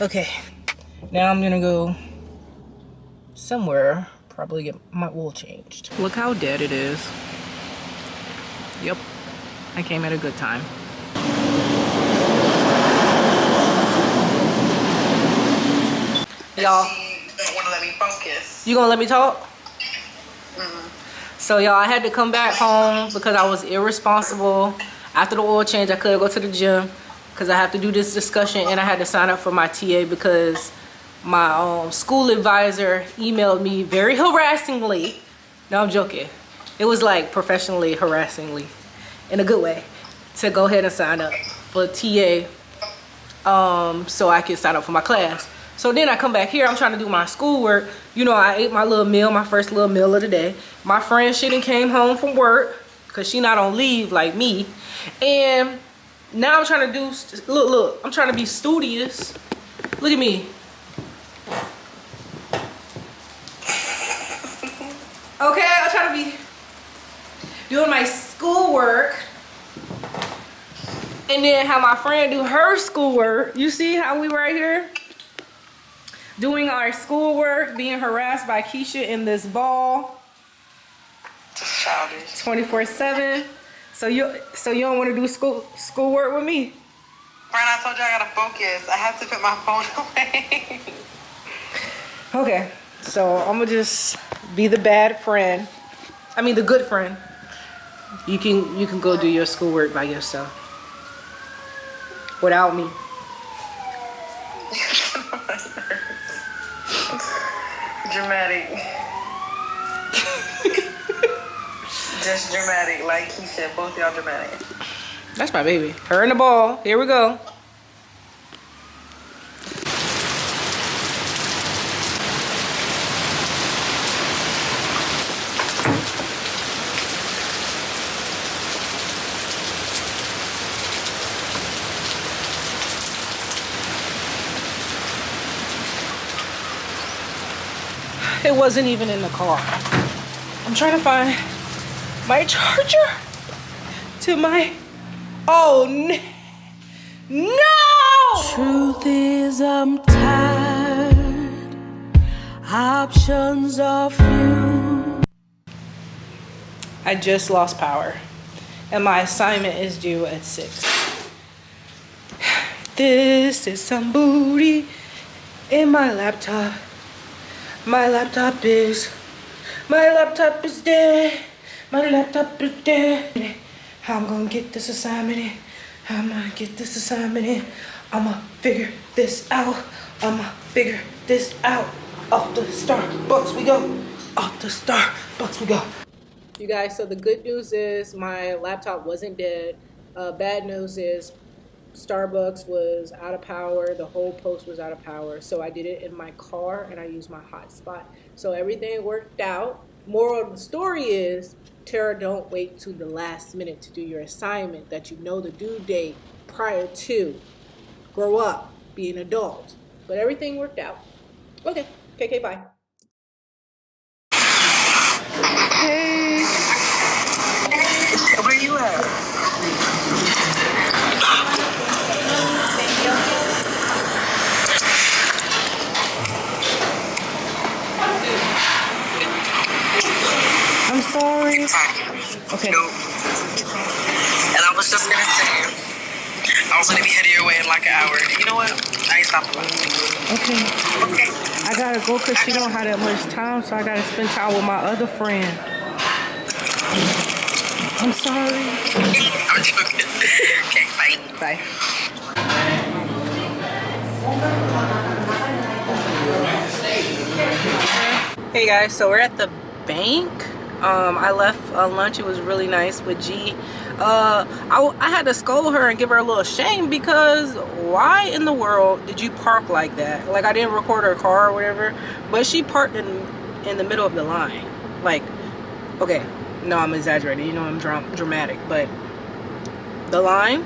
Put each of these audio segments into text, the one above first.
Okay, now I'm gonna go somewhere, probably get my oil changed. Look how dead it is. Yep, I came at a good time. Y'all, don't want to let me focus. You gonna let me talk? So y'all, I had to come back home because I was irresponsible. After the oil change, I couldn't go to the gym because I have to do this discussion, and I had to sign up for my TA because my school advisor emailed me very harassingly. No, I'm joking. It was like professionally harassingly, in a good way, to go ahead and sign up for TA so I could sign up for my class. So then I come back here, I'm trying to do my schoolwork. You know, I ate my little meal, my first little meal of the day. My friend, she done came home from work because she not on leave like me. And now I'm trying to do, look, I'm trying to be studious. Look at me. Okay, I'm trying to be doing my schoolwork. And then have my friend do her schoolwork. You see how we right here? Doing our schoolwork, being harassed by Keisha in this ball. Just childish. 24/7. So you don't want to do schoolwork with me? Brian, I told you I gotta focus. I have to put my phone away. Okay, so I'm gonna just be the bad friend. I mean the good friend. You can go do your schoolwork by yourself. Without me. Dramatic. Just dramatic, like he said. Both y'all dramatic. That's my baby. Her and the ball. Here we go. It wasn't even in the car. I'm trying to find my charger to my... Oh, no! Truth is I'm tired. Options are few. I just lost power. And my assignment is due at 6. This is some booty in my laptop. My laptop is dead. My laptop is dead. How I'm gonna get this assignment in? How I'm gonna get this assignment in? I'ma figure this out. I'ma figure this out. Off the Starbucks we go. Off the Starbucks we go. You guys, so the good news is my laptop wasn't dead. Bad news is Starbucks was out of power. The whole post was out of power. So I did it in my car and I used my hotspot. So everything worked out. Moral of the story is, Tara, don't wait to the last minute to do your assignment that you know the due date prior to. Grow up, be an adult. But everything worked out. Okay, KK, bye. Hey. Where you at? I'm sorry. Okay. Nope. And I was just gonna say, I was gonna be heading your way in like an hour. You know what? I ain't stopping. Okay. I gotta go because she don't have that much time, so I gotta spend time with my other friend. I'm sorry. I'm joking. Okay, bye. Bye. Hey guys, so we're at the bank. I left lunch. It was really nice with G. I had to scold her and give her a little shame because why in the world did you park like that? Like, I didn't record her car or whatever, but she parked in the middle of the line. Like, okay, no, I'm exaggerating. You know, I'm dramatic, but the line,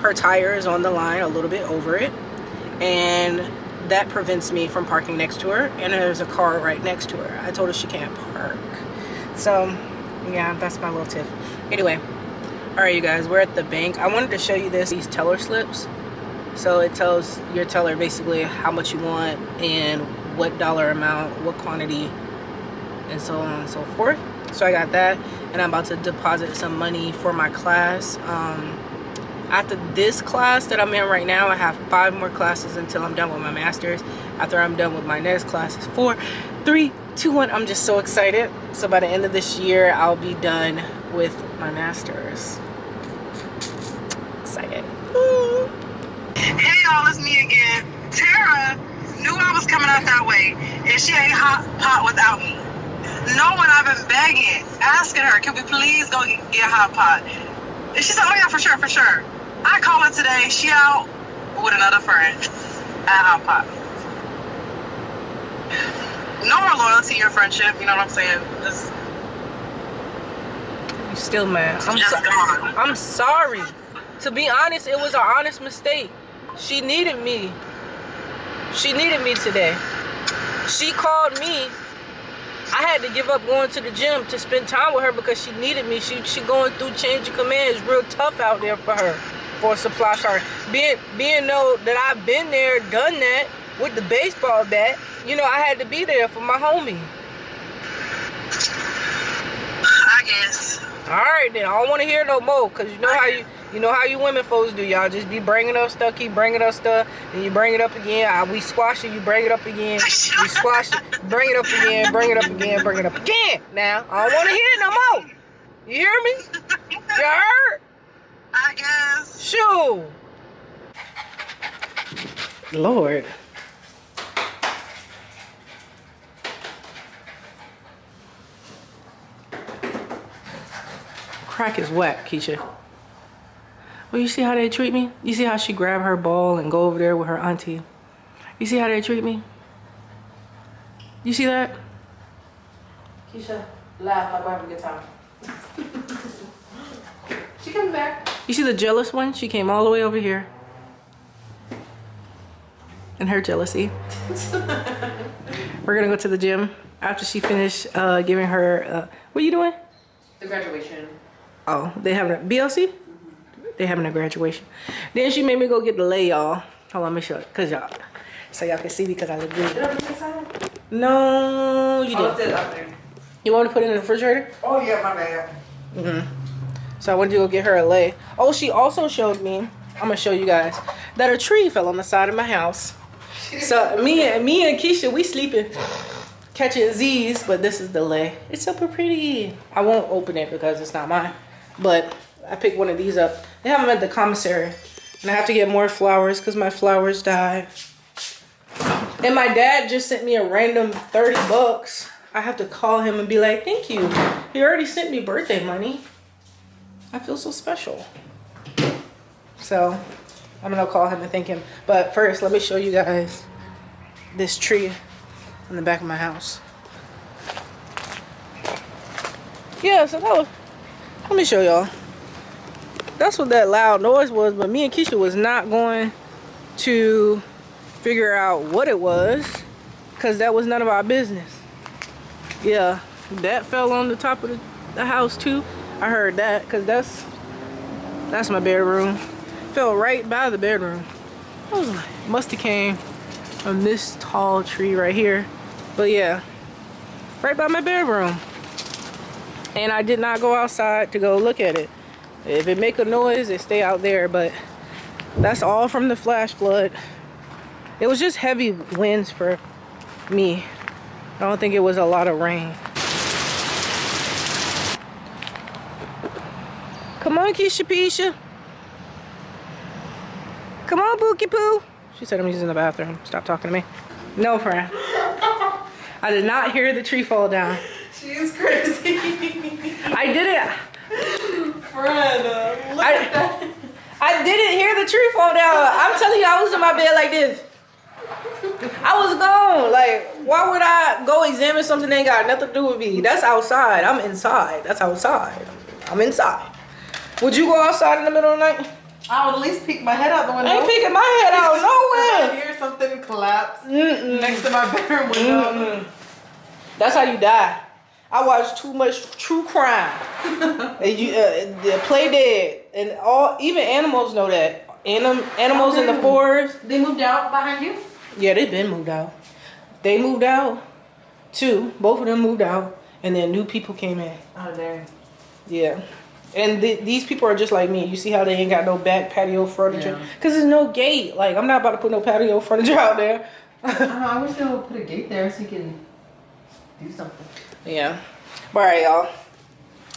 her tire is on the line a little bit over it, and that prevents me from parking next to her, and there's a car right next to her. I told her she can't park. So yeah, that's my little tip. Anyway, all right, you guys, we're at the bank. I wanted to show you these teller slips. So it tells your teller basically how much you want and what dollar amount, what quantity, and so on and so forth. So I got that, and I'm about to deposit some money for my class. After this class that I'm in right now, I have 5 more classes until I'm done with my master's. After I'm done with my next class, is 4, 3, 2, 1. I'm just so excited. So by the end of this year, I'll be done with my master's. Excited. Hey y'all, it's me again. Tara knew I was coming out that way, and she ain't hot pot without me. Knowing I've been begging, asking her, can we please go get hot pot? And she said, oh yeah, for sure, for sure. I call her today. She out with another friend at hot pot. No more loyalty in your friendship. You know what I'm saying? Just You still mad? gone. I'm sorry. To be honest, it was an honest mistake. She needed me. She needed me today. She called me. I had to give up going to the gym to spend time with her because she needed me. She going through change of command. It's real tough out there for her, for a supply sergeant. Being know that I've been there, done that with the baseball bat, you know, I had to be there for my homie. I guess. All right, then. I don't want to hear no more, because you know how you women folks do. Y'all just be bringing up stuff, keep bringing up stuff, and you bring it up again. We squash it, you bring it up again. We squash it, bring it up again, bring it up again, bring it up again. Now, I don't want to hear it no more. You hear me? You heard? I guess. Shoo. Lord. Crack is whack, Keisha. Well, you see how they treat me? You see how she grab her ball and go over there with her auntie? You see how they treat me? You see that? Keisha, laugh like we're having a good time. She coming back. You see the jealous one? She came all the way over here. And her jealousy. We're gonna go to the gym after she finished giving her, what are you doing? The graduation. Oh, they having a BLC? They having a graduation. Then she made me go get the lay, y'all. Hold on, let me show it, cause y'all, so y'all can see because I look good. Did I bring this out? No, you Oh, it's didn't. up there. You want to put it in the refrigerator? Oh yeah, my bad. So I went to go get her a lay. Oh, she also showed me, I'm gonna show you guys, that a tree fell on the side of my house. So me and Keisha, we sleeping, catching Z's, but this is the lay. It's super pretty. I won't open it because it's not mine, but I picked one of these up. They have them at the commissary, and I have to get more flowers because my flowers died. And my dad just sent me a random 30 bucks. I have to call him and be like, thank you. He already sent me birthday money. I feel so special. So I'm gonna call him and thank him. But first, let me show you guys this tree in the back of my house. Yeah, so that was, let me show y'all. That's what that loud noise was, but me and Keisha was not going to figure out what it was, because that was none of our business. Yeah, that fell on the top of the house too. I heard that, because that's my bedroom. Fell right by the bedroom. I was like, must have came from this tall tree right here. But yeah, right by my bedroom. And I did not go outside to go look at it. If it make a noise, it stay out there, but that's all from the flash flood. It was just heavy winds for me. I don't think it was a lot of rain. Come on, Keisha Pisha. Come on, Bookie Poo. She said I'm using the bathroom. Stop talking to me. No, friend. I did not hear the tree fall down. She is crazy. I didn't. Friend, look at that. I didn't hear the tree fall down. I'm telling you, I was in my bed like this. I was gone. Like, why would I go examine something that ain't got nothing to do with me? That's outside. I'm inside. That's outside. I'm inside. Would you go outside in the middle of the night? I would at least peek my head out the window. I ain't peeking my head out nowhere. I hear something collapse next to my bedroom window. That's how you die. I watch too much true crime. And you, Play Dead, and even animals know that. animals in the forest. They moved out behind you? Yeah, they've been moved out. They moved out too. Both of them moved out, and then new people came in. Oh, there. Yeah. And these people are just like me. You see how they ain't got no back patio furniture? Yeah. Because there's no gate. Like, I'm not about to put no patio furniture out there. I wish they would put a gate there so you can do something. Yeah. All right, y'all.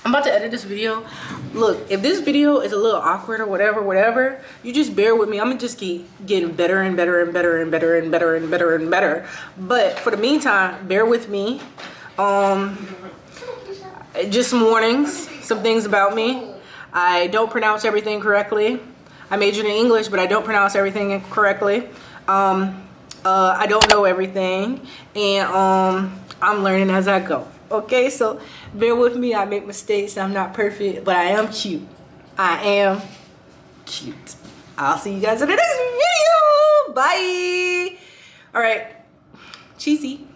I'm about to edit this video. Look, if this video is a little awkward or whatever, you just bear with me. I'm going to just keep getting better and better and better and better and better and better and better. But for the meantime, bear with me. Just some warnings, some things about me. I don't pronounce everything correctly. I majored in English, but I don't pronounce everything correctly. I don't know everything, and I'm learning as I go. Okay, so bear with me. I make mistakes. I'm not perfect, but I am cute. I am cute. I'll see you guys in the next video. Bye. All right, cheesy.